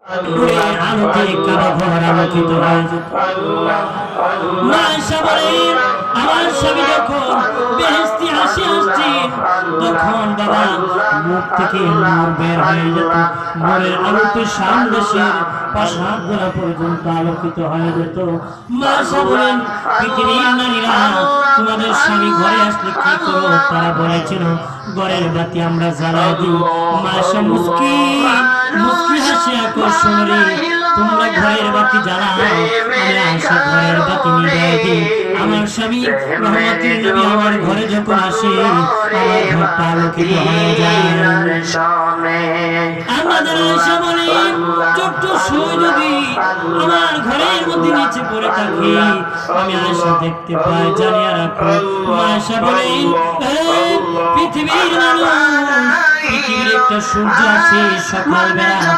আলোতে কাবা ঘর আলোকিত হয়ে যেত। মা আয়েশা বলেন, আমার স্বামী যখন বেহেশতি হাসি হাসছে তখন বাবা মুখ থেকে নূর বের হয়ে যেত। নূরের আলোতে সামদেশের প্রাসাদগুলো পর্যন্ত আলোকিত হয়ে যেত। মা আয়েশা বলেন, পৃথিবীর নারীরা তোমাদের স্বামী ঘরে আসলে কি করো? তারা বলেছিল, ঘরের বাতি আমরা জ্বালাই দিই। মা আয়েশা মুস্কি হাসি আকর্ষণ রে, তোমরা ঘরের বাতি জ্বালাও, আমি আয়েশা ঘরের বাতি নিভিয়ে দিই। আমার স্বামী রহমতের নবী আমার ঘরে যখন আসে আমার ঘরটা আলোকিত হয়ে যায়। আমাদের আয়েশা বলেন, ছোট্ট সুই যদি আমার ঘরের মধ্যে নিচে পড়ে থাকে আমি আয়েশা দেখতে পাই, জানিয়ে রাখো। আয়েশা বলেন, পৃথিবীর মানুষ, পৃথিবীর একটা সূর্য আছে সকালবেলা